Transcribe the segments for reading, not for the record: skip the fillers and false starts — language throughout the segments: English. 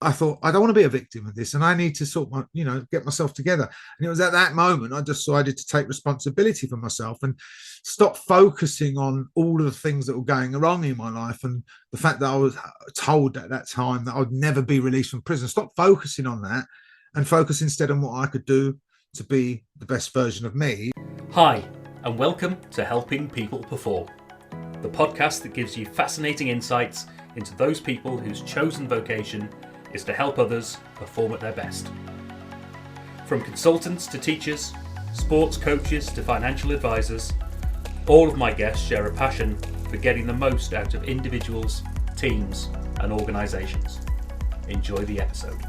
I thought, I don't want to be a victim of this, and I need to get myself together. And it was at that moment I decided to take responsibility for myself and stop focusing on all of the things that were going wrong in my life and the fact that I was told at that time that I'd never be released from prison. Stop focusing on that and focus instead on what I could do to be the best version of me. Hi, and welcome to Helping People Perform, the podcast that gives you fascinating insights into those people whose chosen vocation is to help others perform at their best. From consultants to teachers, sports coaches to financial advisors, all of my guests share a passion for getting the most out of individuals, teams, and organisations. Enjoy the episode.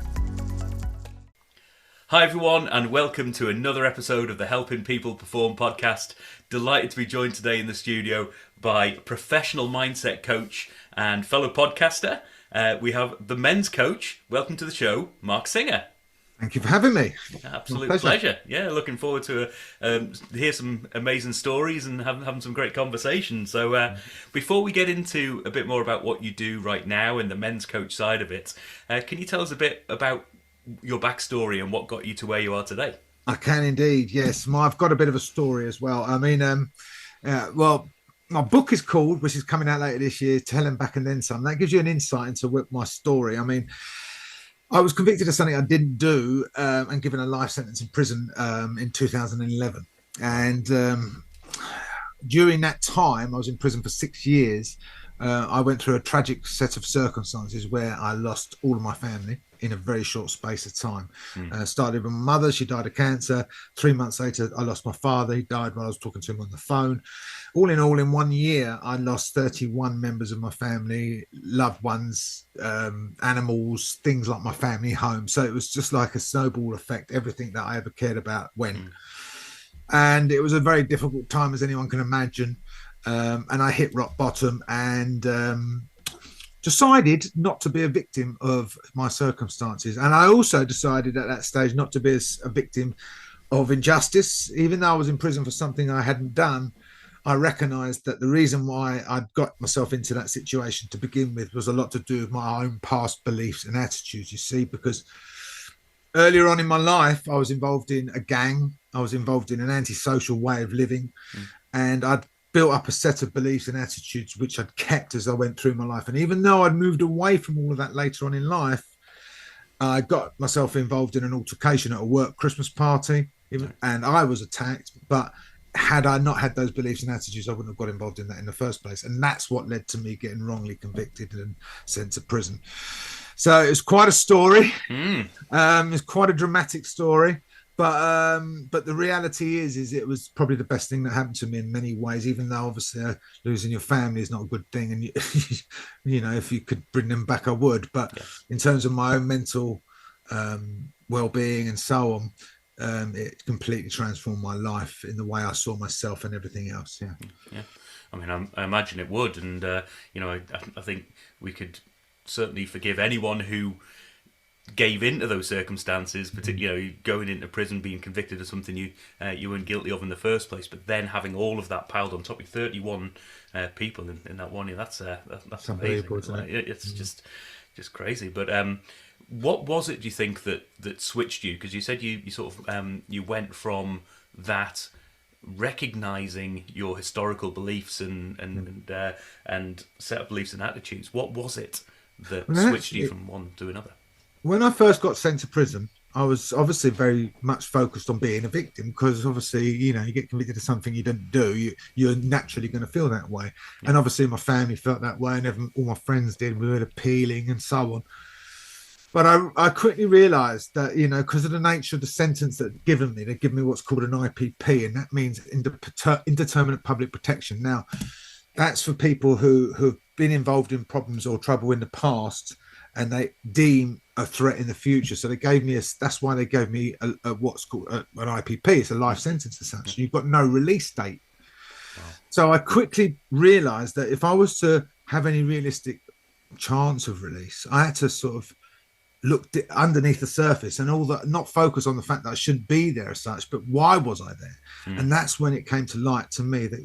Hi everyone, and welcome to another episode of the Helping People Perform podcast. Delighted to be joined today in the studio by professional mindset coach and fellow podcaster. We have the men's coach. Welcome to the show, Marc Singer. Thank you for having me. Absolute pleasure. Yeah, looking forward to hear some amazing stories and having some great conversations. So before we get into a bit more about what you do right now and the men's coach side of it, can you tell us a bit about your backstory and what got you to where you are today? I can indeed, yes. I've got a bit of a story as well. I mean, my book is called, which is coming out later this year, To Hell and Back and Then Some. That gives you an insight into my story. I mean, I was convicted of something I didn't do and given a life sentence in prison in 2011. And during that time, I was in prison for 6 years. I went through a tragic set of circumstances where I lost all of my family in a very short space of time. Started with my mother. She died of cancer. 3 months later, I lost my father. He died while I was talking to him on the phone. All, in 1 year, I lost 31 members of my family, loved ones, animals, things like my family home. So it was just like a snowball effect. Everything that I ever cared about went. And it was a very difficult time, as anyone can imagine. And I hit rock bottom and decided not to be a victim of my circumstances. And I also decided at that stage not to be a victim of injustice. Even though I was in prison for something I hadn't done, I recognised that the reason why I'd got myself into that situation to begin with was a lot to do with my own past beliefs and attitudes, you see, because earlier on in my life, I was involved in a gang. I was involved in an antisocial way of living. And I'd built up a set of beliefs and attitudes which I'd kept as I went through my life. And even though I'd moved away from all of that later on in life, I got myself involved in an altercation at a work Christmas party, and I was attacked. But had I not had those beliefs and attitudes, I wouldn't have got involved in that in the first place. And that's what led to me getting wrongly convicted and sent to prison. So it was quite a story. It's quite a dramatic story. But the reality is it was probably the best thing that happened to me in many ways, even though obviously losing your family is not a good thing. And, if you could bring them back, I would. But in terms of my own mental well-being and so on, it completely transformed my life in the way I saw myself and everything else. Yeah. I mean, I imagine it would. And, I think we could certainly forgive anyone who gave into those circumstances, particularly going into prison, being convicted of something you weren't guilty of in the first place, but then having all of that piled on top of 31 people in that 1 year. That's amazing. It's just crazy. But what was it, do you think, that switched you? Because you said you sort of you went from that recognizing your historical beliefs and set of beliefs and attitudes. What was it that switched you from one to another? When I first got sent to prison, I was obviously very much focused on being a victim, because obviously, you get convicted of something you didn't do, you're naturally going to feel that way. Yeah. And obviously my family felt that way, and all my friends did. We were appealing and so on. But I quickly realised that, because of the nature of the sentence that they'd given me what's called an IPP, and that means indeterminate public protection. Now, that's for people who've been involved in problems or trouble in the past, and they deem a threat in the future. So they gave me that's why they gave me a what's called an IPP. It's a life sentence as such. You've got no release date. Wow. So I quickly realised that if I was to have any realistic chance of release, I had to sort of look underneath the surface and all that, not focus on the fact that I shouldn't be there as such, but why was I there? And that's when it came to light to me that,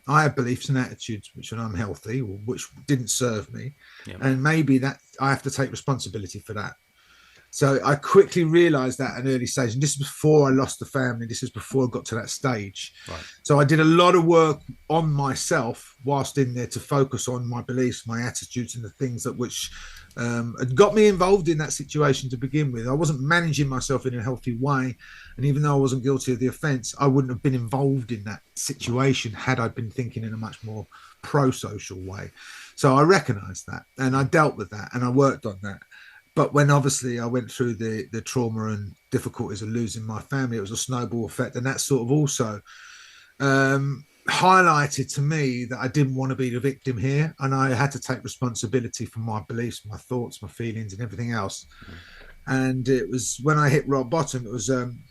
I had beliefs and attitudes which were unhealthy or which didn't serve me, Yeah. and maybe that I have to take responsibility for that. So I quickly realized that at an early stage. And this was before I lost the family. This was before I got to that stage. Right. So I did a lot of work on myself whilst in there to focus on my beliefs, my attitudes, and the things that which had got me involved in that situation to begin with. I wasn't managing myself in a healthy way. And even though I wasn't guilty of the offence, I wouldn't have been involved in that situation had I been thinking in a much more pro-social way. So I recognised that and I dealt with that and I worked on that. But when obviously I went through the trauma and difficulties of losing my family, it was a snowball effect, and that sort of also highlighted to me that I didn't want to be the victim here, and I had to take responsibility for my beliefs, my thoughts, my feelings, and everything else. And it was when I hit rock bottom. It was in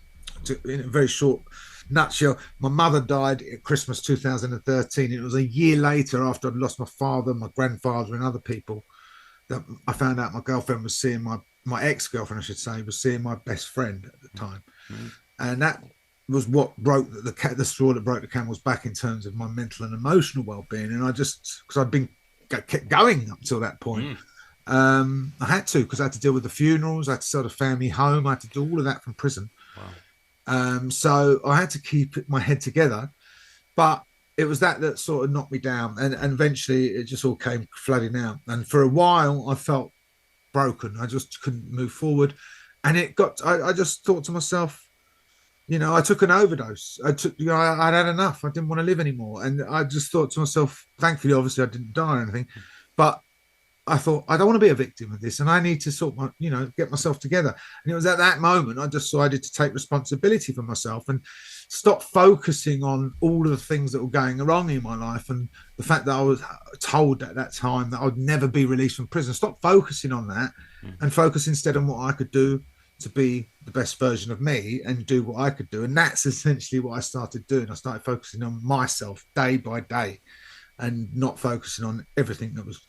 a very short nutshell. My mother died at Christmas 2013. It was a year later, after I'd lost my father, my grandfather, and other people, that I found out my girlfriend was seeing my ex-girlfriend, I should say, was seeing my best friend at the time. And that was what broke the straw that broke the camel's back in terms of my mental and emotional well-being. And I just, because I'd been kept going up till that point, I had to, because I had to deal with the funerals, I had to sell the family home, I had to do all of that from prison. So I had to keep my head together, but it was that sort of knocked me down, and eventually it just all came flooding out. And for a while I felt broken. I just couldn't move forward, and I just thought to myself, I took an overdose. I'd had enough. I didn't want to live anymore. And I just thought to myself, thankfully, obviously I didn't die or anything, but I thought, I don't want to be a victim of this, and I need to get myself together. And it was at that moment I decided to take responsibility for myself and stop focusing on all of the things that were going wrong in my life, and the fact that I was told at that time that I'd never be released from prison. Stop focusing on that and focus instead on what I could do to be the best version of me and do what I could do. And that's essentially what I started doing. I started focusing on myself day by day and not focusing on everything that was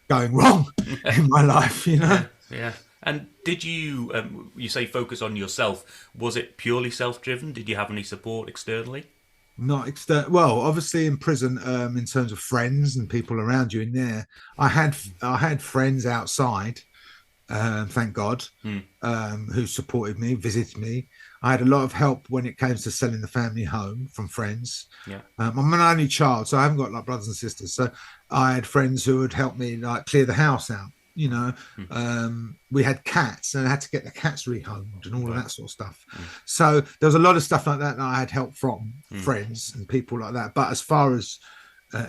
going wrong in my life, Yeah. And did you, you say focus on yourself, was it purely self-driven? Did you have any support externally? Not external. Well, obviously in prison, in terms of friends and people around you in there, I had friends outside, thank God, who supported me, visited me. I had a lot of help when it came to selling the family home from friends. I'm an only child, so I haven't got like brothers and sisters. So I had friends who would help me like clear the house out. We had cats, and I had to get the cats rehomed and all of that sort of stuff. So there was a lot of stuff like that I had help from friends and people like that. But as far as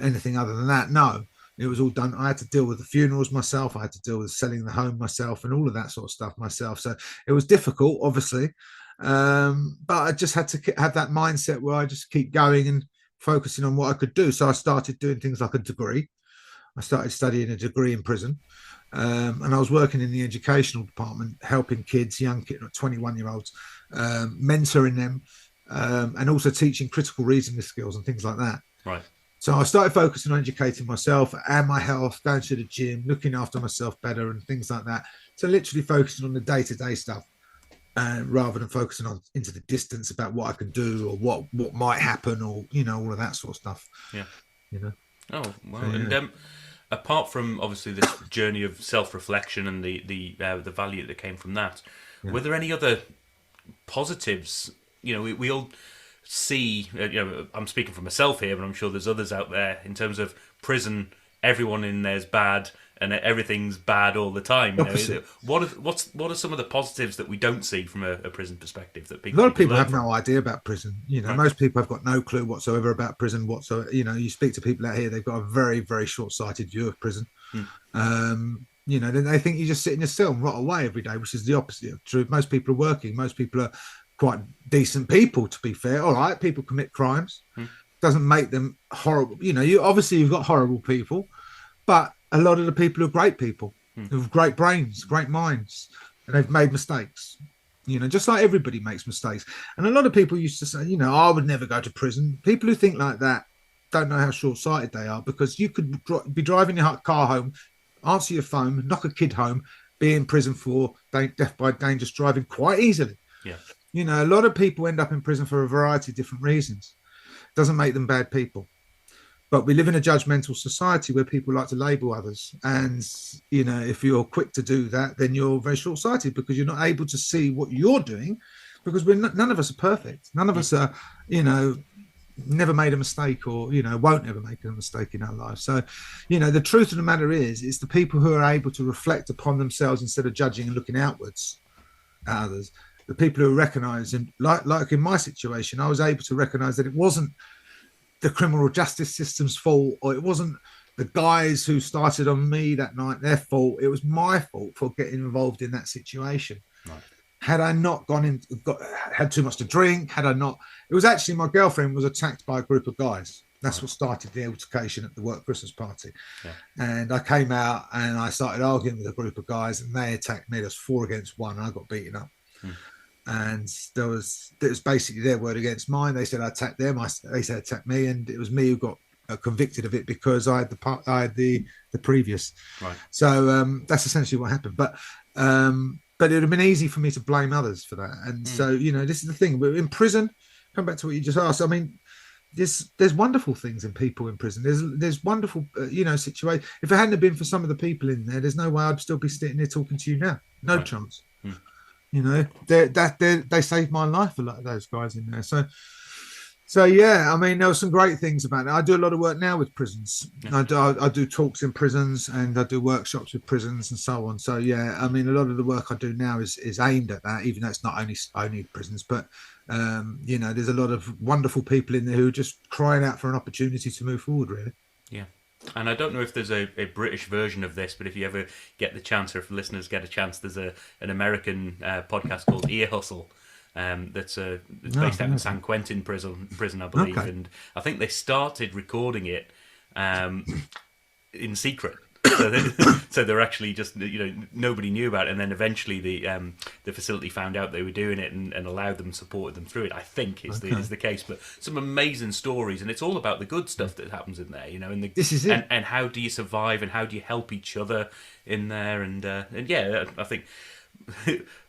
anything other than that, no. It was all done. I had to deal with the funerals myself. I had to deal with selling the home myself and all of that sort of stuff myself. So it was difficult, obviously. But I just had to have that mindset where I just keep going and focusing on what I could do. So I started doing things like a degree. I started studying a degree in prison. And I was working in the educational department, helping kids, young kids, 21-year-olds, mentoring them, and also teaching critical reasoning skills and things like that. Right. So I started focusing on educating myself and my health, going to the gym, looking after myself better and things like that. So literally focusing on the day-to-day stuff, rather than focusing on into the distance about what I can do or what might happen, or all of that sort of stuff. Yeah. Oh wow. So, yeah. And apart from obviously this journey of self-reflection and the value that came from that, were there any other positives? We all see, I'm speaking for myself here, but I'm sure there's others out there, in terms of prison, everyone in there's bad and everything's bad all the time. What are some of the positives that we don't see from a prison perspective that people? A lot of people have no idea about prison. Right. Most people have got no clue whatsoever about prison whatsoever. You speak to people out here, they've got a very, very short-sighted view of prison. Then they think you just sit in your cell and rot away every day, which is the opposite of truth. Most people are working. Most people are quite decent people, to be fair. All right, people commit crimes. Doesn't make them horrible. You've got horrible people, but a lot of the people are great people who have great brains, great minds, and they've made mistakes. Just like everybody makes mistakes. And a lot of people used to say, I would never go to prison. People who think like that don't know how short-sighted they are, because you could be driving your car home, answer your phone, knock a kid home, be in prison for death by dangerous driving quite easily. Yeah. A lot of people end up in prison for a variety of different reasons. doesn't make them bad people. But we live in a judgmental society where people like to label others. And, you know, if you're quick to do that, then you're very short-sighted because you're not able to see what you're doing, because none of us are perfect. None of us are, you know, never made a mistake, or, you know, won't ever make a mistake in our life. So, you know, the truth of the matter is, it's the people who are able to reflect upon themselves instead of judging and looking outwards at others. The people who recognize, and like in my situation, I was able to recognize that it wasn't the criminal justice system's fault, or it wasn't the guys who started on me that night their fault. It was my fault for getting involved in that situation. Right. Had I not had too much to drink, had I not, it was actually my girlfriend was attacked by a group of guys. That's what started the altercation at the work Christmas party. Yeah. And I came out and I started arguing with a group of guys, and they attacked me. There's 4 against 1, and I got beaten up. And it was basically their word against mine. They said I attacked them. They said attack me, and it was me who got convicted of it because I had the previous. Right. So that's essentially what happened. But it would have been easy for me to blame others for that. And so, you know, this is the thing. But in prison, come back to what you just asked. I mean, there's wonderful things in people in prison. There's wonderful, you know, situations. If it hadn't have been for some of the people in there, there's no way I'd still be sitting here talking to you now. No chance. You know, they saved my life, a lot of those guys in there. So yeah, I mean, there were some great things about it. I do a lot of work now with prisons. Yeah. I do talks in prisons, and I do workshops with prisons and so on. So yeah, I mean, a lot of the work I do now is aimed at that, even though it's not only prisons. But you know, there's a lot of wonderful people in there who are just crying out for an opportunity to move forward, really. Yeah. And I don't know if there's a British version of this, but if you ever get the chance, or if listeners get a chance, there's an American podcast called Ear Hustle that's based out in San Quentin prison, I believe. Okay. And I think they started recording it in secret. So they're actually just, you know, nobody knew about it, and then eventually the facility found out they were doing it and allowed them, supported them through it. I think is the case. But some amazing stories, and it's all about the good stuff that happens in there, you know. And this is it. And how do you survive, and how do you help each other in there? And yeah, I think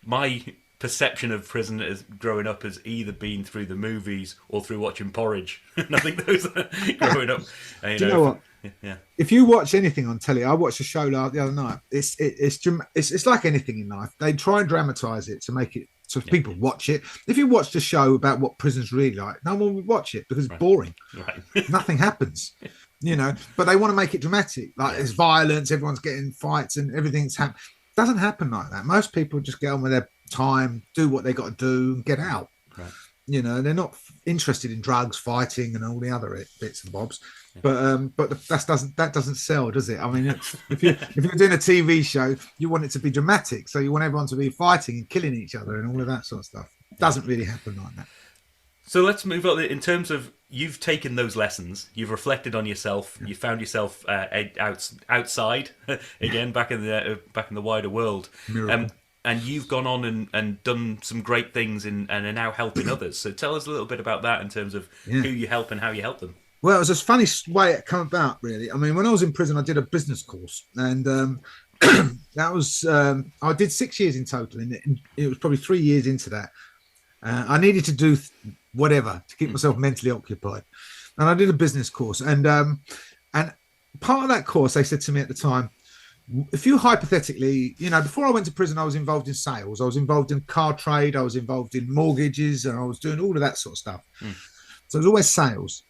my perception of prison as growing up has either been through the movies or through watching Porridge. And I think those are growing up. Do you know what? Yeah. If you watch anything on telly, I watched a show the other night. It's like anything in life. They try and dramatize it to make it so people watch it. If you watched a show about what prison's really like, no one would watch it because it's boring. Right. Nothing happens, you know. But they want to make it dramatic. Like there's violence, everyone's getting fights, and everything's happening. Doesn't happen like that. Most people just get on with their time, do what they got to do, and get out. Right. You know, they're not interested in drugs, fighting, and all the other bits and bobs. But that doesn't sell, does it? I mean, if you're doing a TV show, you want it to be dramatic, so you want everyone to be fighting and killing each other and all of that sort of stuff. It doesn't really happen like that. So let's move on. In terms of, you've taken those lessons, you've reflected on yourself, you found yourself outside again, back in the wider world, and you've gone on and done some great things and are now helping others. So tell us a little bit about that in terms of who you help and how you help them. Well, it was a funny way it came about, really. I mean, when I was in prison, I did a business course, and that was I did 6 years in total, and it was probably 3 years into that. I needed to do whatever to keep myself mentally occupied, and I did a business course. And part of that course, they said to me at the time, if you hypothetically, you know, before I went to prison, I was involved in sales, I was involved in car trade, I was involved in mortgages, and I was doing all of that sort of stuff. So it was always sales.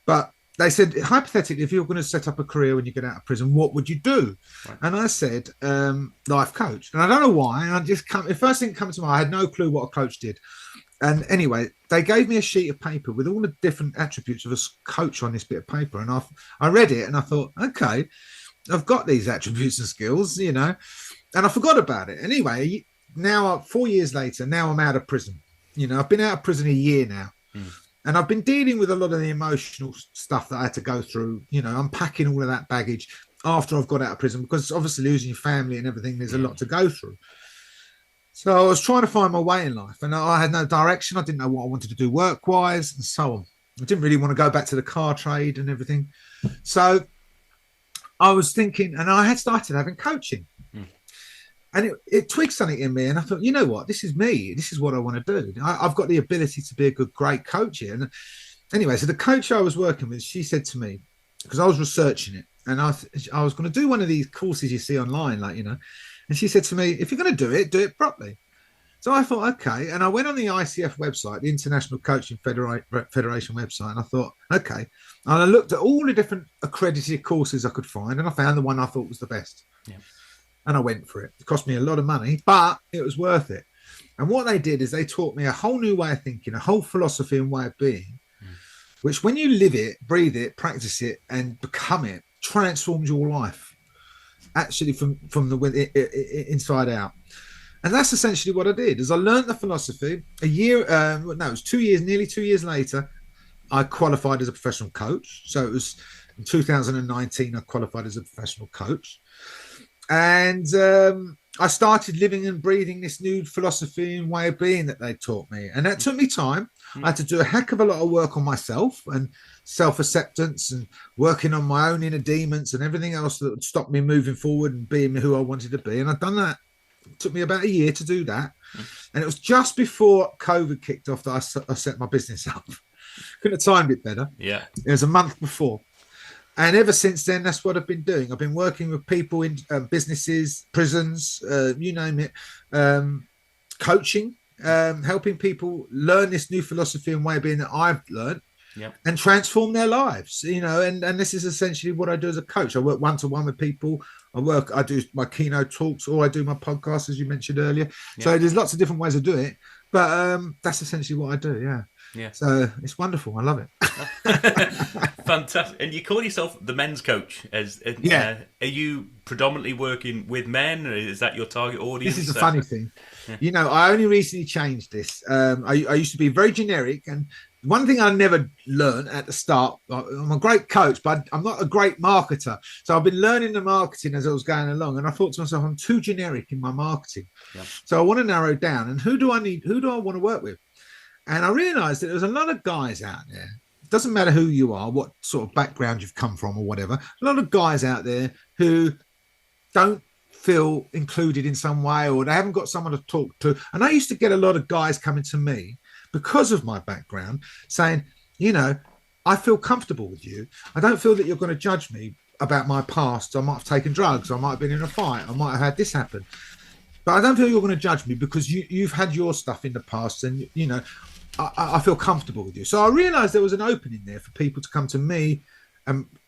But they said, hypothetically, if you're going to set up a career when you get out of prison, what would you do? Right. And I said, life coach. And I don't know why. And the first thing that came to mind, I had no clue what a coach did. And anyway, they gave me a sheet of paper with all the different attributes of a coach on this bit of paper. And I read it and I thought, okay, I've got these attributes and skills, you know, and I forgot about it. Anyway, now 4 years later, now I'm out of prison. You know, I've been out of prison a year now. And I've been dealing with a lot of the emotional stuff that I had to go through, you know, unpacking all of that baggage after I've got out of prison, because obviously losing your family and everything, there's a lot to go through. So I was trying to find my way in life, and I had no direction. I didn't know what I wanted to do work-wise and so on. I didn't really want to go back to the car trade and everything. So I was thinking, and I had started having coaching. And it twigged something in me, and I thought, you know what, this is me. This is what I want to do. I've got the ability to be a great coach here. Anyway, so the coach I was working with, she said to me, because I was researching it, and I was going to do one of these courses you see online, like, and she said to me, if you're going to do it properly. So I thought, okay. And I went on the ICF website, the International Coaching Federation website, and I thought, okay. And I looked at all the different accredited courses I could find, and I found the one I thought was the best. Yeah. And I went for it. It cost me a lot of money, but it was worth it. And what they did is they taught me a whole new way of thinking, a whole philosophy and way of being, which when you live it, breathe it, practice it, and become it, transforms your life, actually from the inside out. And that's essentially what I did. Is I learned the philosophy. It was 2 years, nearly 2 years later, I qualified as a professional coach. So it was in 2019, I qualified as a professional coach. And I started living and breathing this new philosophy and way of being that they taught me. And that took me time. I had to do a heck of a lot of work on myself and self-acceptance and working on my own inner demons and everything else that would stop me moving forward and being who I wanted to be. And I've done that. It took me about a year to do that. And it was just before COVID kicked off that I set my business up. Couldn't have timed it better. Yeah. It was a month before. And ever since then, that's what I've been doing. I've been working with people in businesses, prisons, you name it, coaching, helping people learn this new philosophy and way of being that I've learned. Yep. And transform their lives, and this is essentially what I do as a coach. I work one-to-one with people. I do my keynote talks, or I do my podcast, as you mentioned earlier. Yep. So there's lots of different ways to do it, but that's essentially what I do. Yeah. So it's wonderful. I love it. Fantastic. And you call yourself the men's coach. Are you predominantly working with men? Or is that your target audience? This is the funny thing. Yeah. I only recently changed this. I used to be very generic, and one thing I never learned at the start, I'm a great coach, but I'm not a great marketer. So I've been learning the marketing as I was going along. And I thought to myself, I'm too generic in my marketing. Yeah. So I want to narrow down. And who do I need? Who do I want to work with? And I realized that there's a lot of guys out there. It doesn't matter who you are, what sort of background you've come from or whatever. A lot of guys out there who don't feel included in some way, or they haven't got someone to talk to. And I used to get a lot of guys coming to me because of my background saying, I feel comfortable with you. I don't feel that you're going to judge me about my past. I might have taken drugs. I might have been in a fight. I might have had this happen. But I don't feel you're going to judge me because you've had your stuff in the past, and, I feel comfortable with you. So I realized there was an opening there for people to come to me,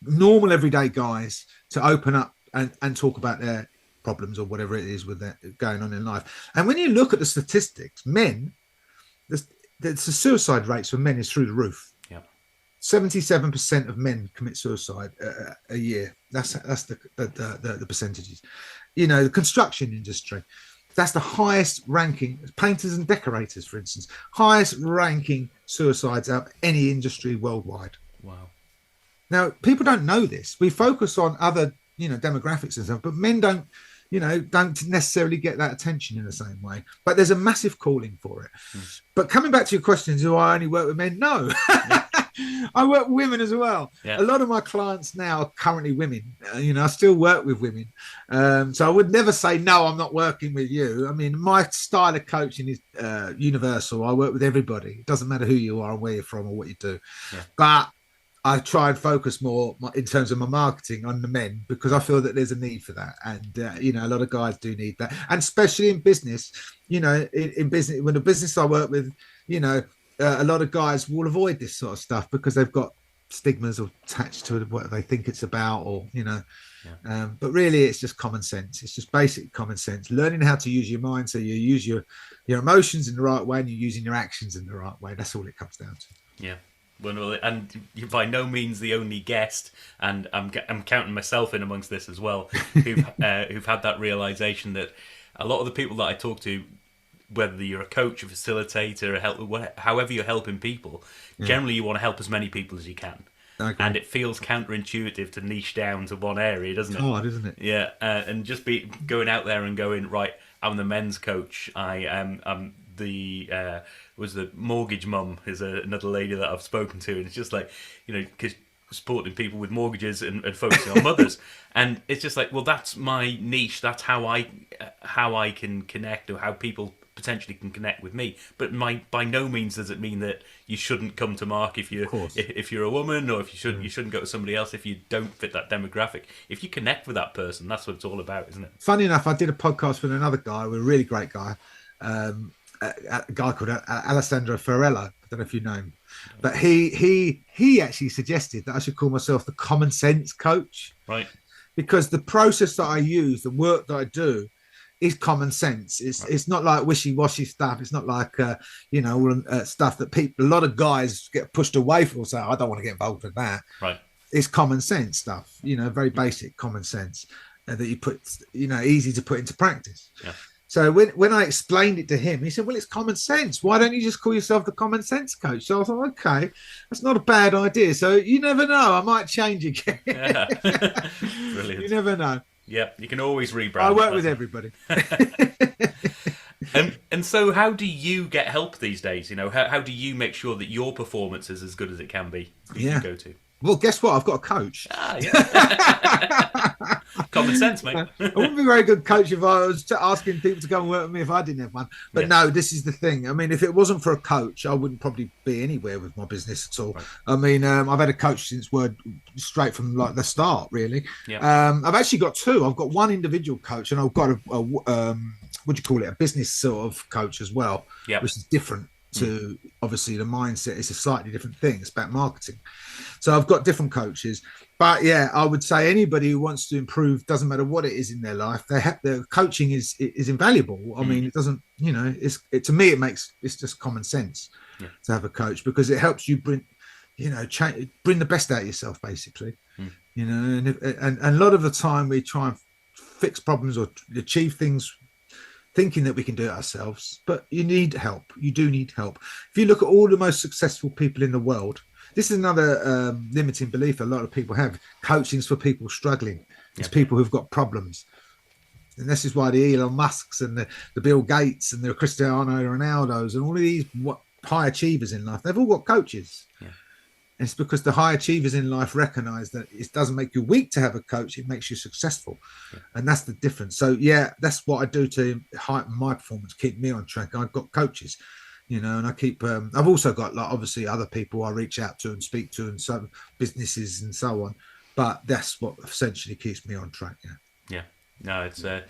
normal everyday guys, to open up and talk about their problems or whatever it is with that going on in life. And when you look at the statistics, men, the suicide rates for men is through the roof. Yeah, 77% of men commit suicide a year. That's the percentages. The construction industry, that's the highest ranking. Painters and decorators, for instance, highest ranking suicides out of any industry worldwide. Wow. Now, people don't know this. We focus on other, demographics and stuff, but men don't necessarily get that attention in the same way. But there's a massive calling for it. But coming back to your question, do I only work with men? No. I work with women as well. Yeah. A lot of my clients now are currently women. I still work with women. So I would never say, no, I'm not working with you. I mean, my style of coaching is universal. I work with everybody. It doesn't matter who you are and where you're from or what you do. Yeah. But I try and focus more in terms of my marketing on the men, because I feel that there's a need for that. And, a lot of guys do need that. And especially in business, in business, when the business I work with, a lot of guys will avoid this sort of stuff because they've got stigmas attached to what they think it's about, or, but really it's just common sense. It's just basic common sense, learning how to use your mind. So you use your emotions in the right way and you're using your actions in the right way. That's all it comes down to. Yeah. Well, and you're by no means the only guest, and I'm counting myself in amongst this as well, who've had that realization that a lot of the people that I talk to, whether you're a coach, a facilitator, however you're helping people, generally you want to help as many people as you can. And it feels counterintuitive to niche down to one area, doesn't it? Hard, isn't it? Yeah, and just going out there and going, right, I'm the men's coach. I'm the was the mortgage mum is another lady that I've spoken to, and it's just like, because supporting people with mortgages and focusing on mothers. And it's just like, well, that's my niche. That's how I can connect, or how people potentially can connect with me. But by no means does it mean that you shouldn't come to Mark if you're a woman, or if you shouldn't go to somebody else if you don't fit that demographic. If you connect with that person, that's what it's all about, isn't it? Funny enough, I did a podcast with another guy, with a really great guy, a guy called Alessandro Ferrello. I don't know if you know him, but he actually suggested that I should call myself the common sense coach, right? Because the process that I use, the work that I do, is common sense. It's not like wishy-washy stuff. It's not like stuff that a lot of guys get pushed away from. So I don't want to get involved in that. Right. It's common sense stuff. Very basic common sense that you put, easy to put into practice. Yeah. So when I explained it to him, he said, "Well, it's common sense. Why don't you just call yourself the common sense coach?" So I thought, okay, that's not a bad idea. So you never know. I might change again. Yeah. Brilliant. You never know. Yeah, you can always rebrand. I work with everybody. And so how do you get help these days? How do you make sure that your performance is as good as it can be? You go to? Well, guess what? I've got a coach. Yeah. Common sense, mate. I wouldn't be a very good coach if I was asking people to go and work with me if I didn't have one. But no, this is the thing. I mean, if it wasn't for a coach, I wouldn't probably be anywhere with my business at all. Right. I mean, I've had a coach since straight from like the start, really. Yeah. I've actually got two. I've got one individual coach, and I've got a business sort of coach as well, which is different to obviously the mindset. It's a slightly different thing. It's about marketing. So I've got different coaches, but yeah, I would say anybody who wants to improve, doesn't matter what it is in their life, their coaching is invaluable. I mean, it doesn't, to me, it's just common sense to have a coach, because it helps you bring the best out of yourself, basically. And a lot of the time we try and fix problems or achieve things thinking that we can do it ourselves, but you need help. You do need help. If you look at all the most successful people in the world, this is another limiting belief a lot of people have. Coaching's for people struggling. It's people who've got problems. And this is why the Elon Musks and the Bill Gates and the Cristiano Ronaldos and all of these high achievers in life, they've all got coaches. Yeah. And it's because the high achievers in life recognize that it doesn't make you weak to have a coach, it makes you successful. Yeah. And that's the difference. So yeah, that's what I do to heighten my performance, keep me on track. I've got coaches, and I keep, I've also got obviously other people I reach out to and speak to, and some businesses and so on. But that's what essentially keeps me on track. Yeah. Yeah. No, it's a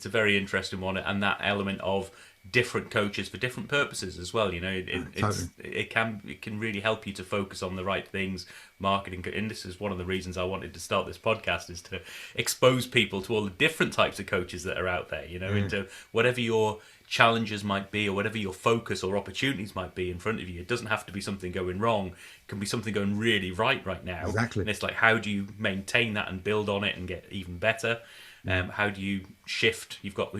very interesting one, and that element of different coaches for different purposes as well. It can really help you to focus on the right things, marketing. And this is one of the reasons I wanted to start this podcast, is to expose people to all the different types of coaches that are out there. Into whatever your challenges might be, or whatever your focus or opportunities might be in front of you. It doesn't have to be something going wrong. It can be something going really right now. Exactly. And it's like, how do you maintain that and build on it and get even better? How do you shift? You've got,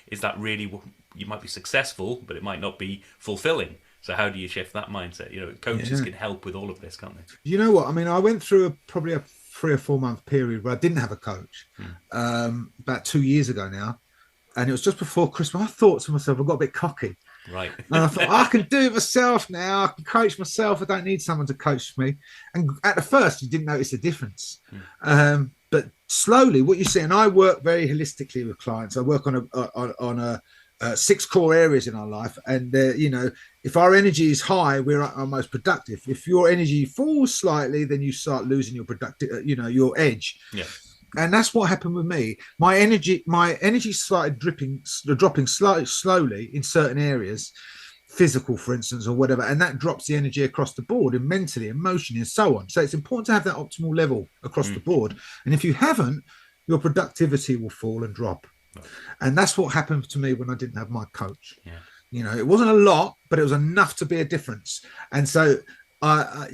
is that really, you might be successful, but it might not be fulfilling. So how do you shift that mindset? Coaches can help with all of this, can't they? You know what? I mean, I went through probably a 3 or 4 month period where I didn't have a coach, about 2 years ago now. And it was just before Christmas. I thought to myself, I got a bit cocky. Right. And I thought, I can do it myself now. I can coach myself. I don't need someone to coach me. And at the first, you didn't notice the difference. But slowly, what you see, and I work very holistically with clients. I work on 6 core areas in our life. And, if our energy is high, we're our most productive. If your energy falls slightly, then you start losing your your edge. Yeah. And that's what happened with me. My energy started dropping slowly in certain areas, physical, for instance, or whatever. And that drops the energy across the board, and mentally, emotionally, and so on. So it's important to have that optimal level across the board. And if you haven't, your productivity will fall and drop. Right. And that's what happened to me when I didn't have my coach. Yeah. It wasn't a lot, but it was enough to be a difference. And so I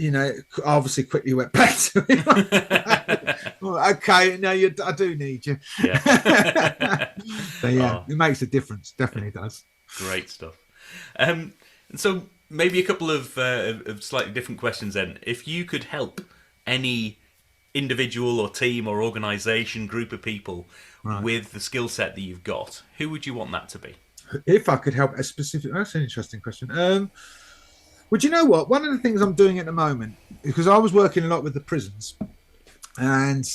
obviously quickly went back to him. Okay, no, I do need you. Yeah. But yeah, it makes a difference. Definitely does. Great stuff. And so maybe a couple of slightly different questions then. If you could help any individual or team or organisation, group of people with the skill set that you've got, who would you want that to be? If I could help a specific... That's an interesting question. Well, do you know what? One of the things I'm doing at the moment, because I was working a lot with the prisons, and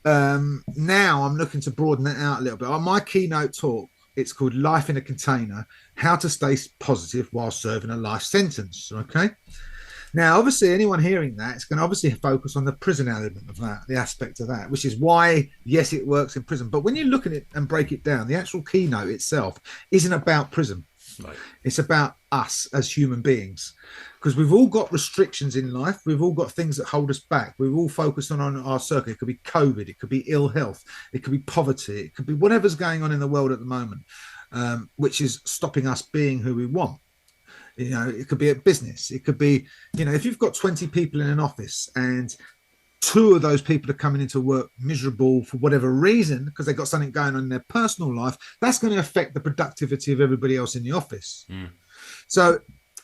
now I'm looking to broaden that out a little bit. On my keynote talk, it's called Life in a Container: How to Stay Positive While Serving a Life Sentence. Okay. Now, obviously, anyone hearing that, it's going to obviously focus on the prison element of that, the aspect of that, which is why, yes, it works in prison. But when you look at it and break it down, the actual keynote itself isn't about prison. Right. It's about us as human beings, because we've all got restrictions in life. We've all got things that hold us back. We've all focused on our circle. It could be COVID. It could be ill health. It could be poverty. It could be whatever's going on in the world at the moment, which is stopping us being who we want. You know, it could be a business. It could be, you know, if you've got 20 people in an office and two of those people are coming into work miserable for whatever reason because they've got something going on in their personal life, that's going to affect the productivity of everybody else in the office. So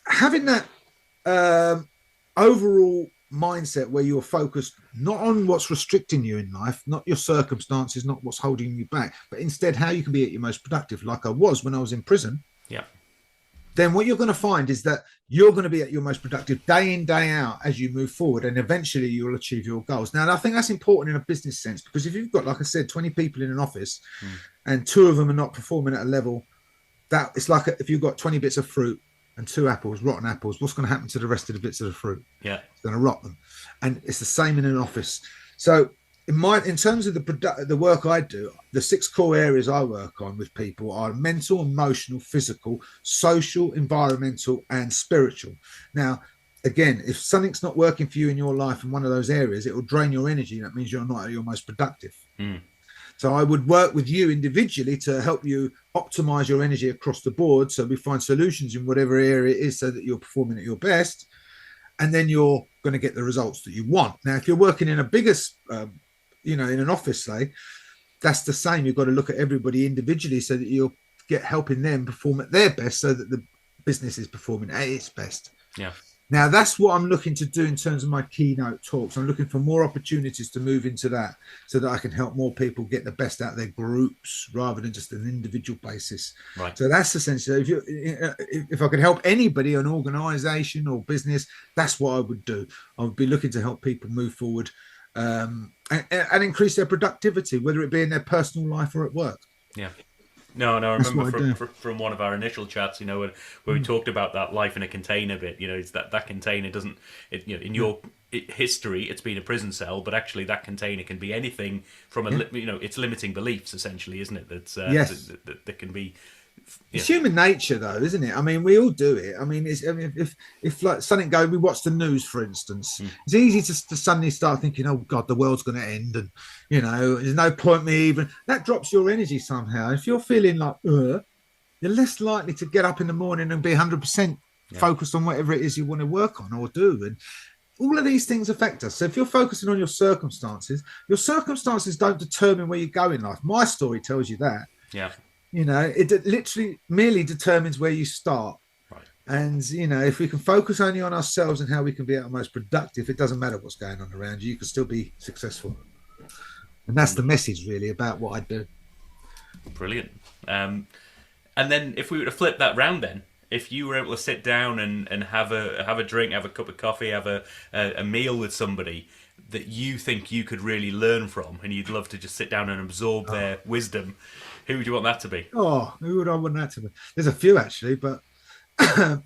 having that overall mindset where you're focused not on what's restricting you in life, not your circumstances, not what's holding you back, but instead how you can be at your most productive, like I was when I was in prison. Yeah. Then what you're going to find is that you're going to be at your most productive day in, day out as you move forward, and eventually you'll achieve your goals. Now, I think that's important in a business sense, because if you've got, like I said, 20 people in an office and two of them are not performing at a level, that it's like if you've got 20 bits of fruit and 2 apples, rotten apples, what's going to happen to the rest of the bits of the fruit? Yeah. It's going to rot them. And it's the same in an office. So in terms of the work I do, the 6 core areas I work on with people are mental, emotional, physical, social, environmental, and spiritual. Now, again, if something's not working for you in your life in one of those areas, it will drain your energy. That means you're not at your most productive. So I would work with you individually to help you optimize your energy across the board. So we find solutions in whatever area it is so that you're performing at your best. And then you're going to get the results that you want. Now, if you're working in a bigger in an office, say, that's the same. You've got to look at everybody individually so that you'll get helping them perform at their best so that the business is performing at its best. Yeah. Now, that's what I'm looking to do in terms of my keynote talks. I'm looking for more opportunities to move into that so that I can help more people get the best out of their groups rather than just an individual basis. Right. So that's essentially, if I could help anybody, an organization or business, that's what I would do. I would be looking to help people move forward and increase their productivity, whether it be in their personal life or at work. Yeah. No, I remember from one of our initial chats, you know, where we talked about that life in a container bit. You know, it's that container doesn't, in your history, it's been a prison cell, but actually that container can be anything from it's limiting beliefs, essentially, isn't it? That's that can be. It's human nature, though, isn't it? I mean, we all do it. I mean, if like something goes, we watch the news, for instance. It's easy to suddenly start thinking, "Oh God, the world's going to end," and there's no point me even. That drops your energy somehow. If you're feeling like, you're less likely to get up in the morning and be 100% focused on whatever it is you want to work on or do. And all of these things affect us. So if you're focusing on your circumstances don't determine where you go in life. My story tells you that. Yeah. It literally merely determines where you start. Right. And, if we can focus only on ourselves and how we can be our most productive, it doesn't matter what's going on around you. You can still be successful. And that's the message, really, about what I do. Brilliant. And then if we were to flip that round then, if you were able to sit down and have a drink, have a cup of coffee, have a meal with somebody that you think you could really learn from and you'd love to just sit down and absorb their wisdom, who would you want that to be? Oh, who would I want that to be? There's a few, actually, but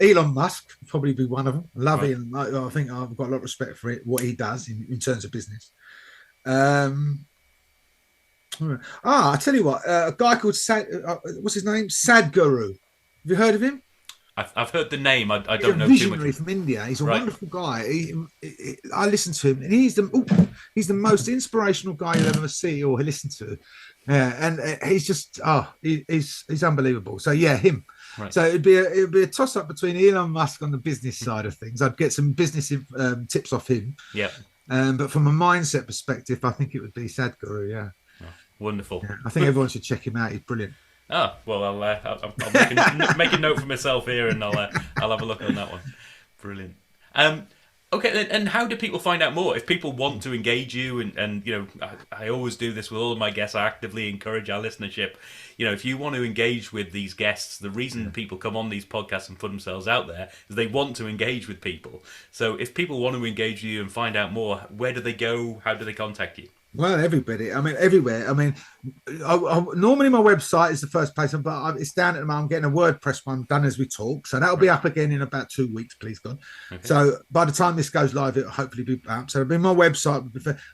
Elon Musk would probably be one of them. Love him. I think I've got a lot of respect for what he does in terms of business. I tell you what, a guy called what's his name? Sadhguru. Have you heard of him? I've heard the name. I don't know too much. He's a visionary from India. He's a wonderful guy. I listen to him, and he's the most inspirational guy you'll ever see or listen to. And he's just he's unbelievable. So yeah, him. Right. So it'd be a toss up between Elon Musk on the business side of things. I'd get some business tips off him. Yeah. But from a mindset perspective, I think it would be Sadhguru. Yeah. Oh, wonderful. Yeah, I think everyone should check him out. He's brilliant. Oh well, I'll make a note for myself here, and I'll have a look on that one. Brilliant. Okay, and how do people find out more? If people want to engage you, and I always do this with all of my guests, I actively encourage our listenership. If you want to engage with these guests, the reason people come on these podcasts and put themselves out there is they want to engage with people. So if people want to engage with you and find out more, where do they go? How do they contact you? Well, everybody. I mean, everywhere. I mean, normally my website is the first place, but it's down at the moment. I'm getting a WordPress one done as we talk, so that'll be up again in about 2 weeks, please God. Okay. So by the time this goes live, it'll hopefully be up. So it'll be my website.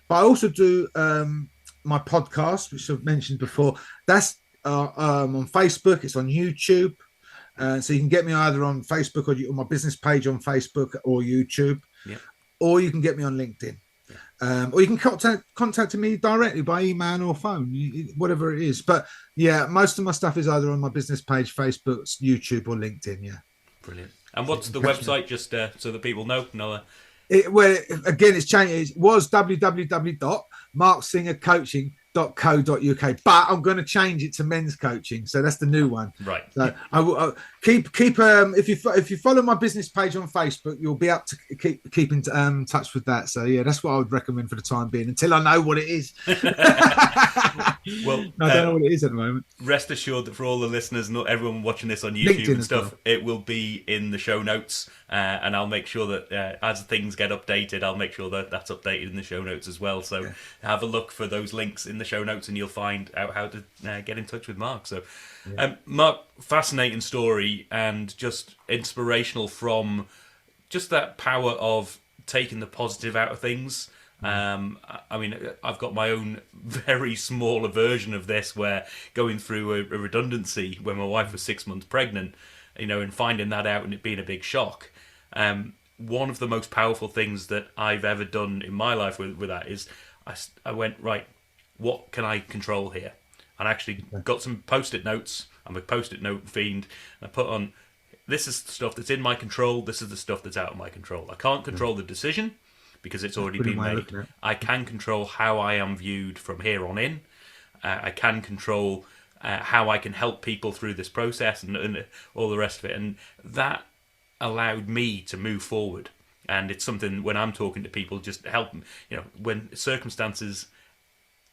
But I also do my podcast, which I've mentioned before. That's on Facebook. It's on YouTube. So you can get me either on Facebook or my business page on Facebook or YouTube, or you can get me on LinkedIn. Or you can contact me directly by email or phone, whatever it is. But yeah, most of my stuff is either on my business page, Facebook, YouTube, or LinkedIn. Yeah, brilliant. And what's the website, just so that people know? Again, it's changed. It was www.marcsingercoaching.co.uk, but I'm going to change it to men's coaching, so that's the new one. Right. So I will keep if you follow my business page on Facebook, you'll be up to keep in touch with that. So yeah, that's what I would recommend for the time being until I know what it is. Well, I don't know what it is at the moment. Rest assured that for all the listeners, not everyone watching this on YouTube LinkedIn and stuff, it will be in the show notes, and I'll make sure that as things get updated, I'll make sure that that's updated in the show notes as well. So have a look for those links in the show notes, and you'll find out how to get in touch with Marc. So, Marc, fascinating story and just inspirational from just that power of taking the positive out of things. I mean, I've got my own very smaller version of this, where going through a redundancy when my wife was 6 months pregnant, and finding that out and it being a big shock. One of the most powerful things that I've ever done in my life with that is I went, right, what can I control here? And I actually got some Post-it notes. I'm a Post-it note fiend. And I put on, this is the stuff that's in my control. This is the stuff that's out of my control. I can't control the decision, because it's already been made. I can control how I am viewed from here on in. I can control how I can help people through this process and all the rest of it. And that allowed me to move forward. And it's something when I'm talking to people, just help them, when circumstances,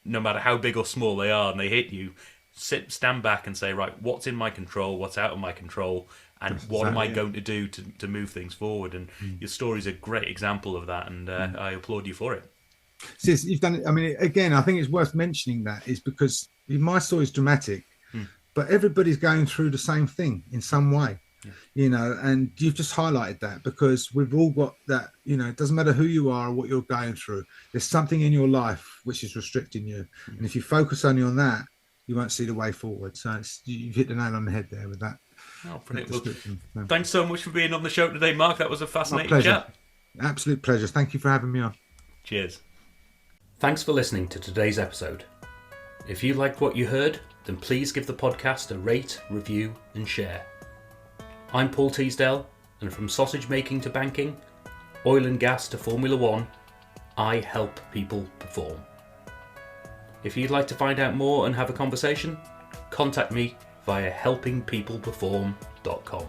no matter how big or small they are, and they hit you, stand back and say, right, what's in my control, what's out of my control, and what am I going to do to move things forward? And your story is a great example of that, and I applaud you for it. Sis, you've done it. I mean, again, I think it's worth mentioning that is because my story is dramatic, but everybody's going through the same thing in some way, and you've just highlighted that because we've all got that, it doesn't matter who you are or what you're going through. There's something in your life which is restricting you. And if you focus only on that, you won't see the way forward. So you've hit the nail on the head there with that. Oh, brilliant. Well, thanks so much for being on the show today, Marc. That was a fascinating chat. Absolute pleasure. Thank you for having me on. Cheers. Thanks for listening to today's episode. If you liked what you heard, then please give the podcast a rate, review, and share. I'm Paul Teasdale, and from sausage making to banking, oil and gas to Formula One, I help people perform. If you'd like to find out more and have a conversation, contact me via helpingpeopleperform.com.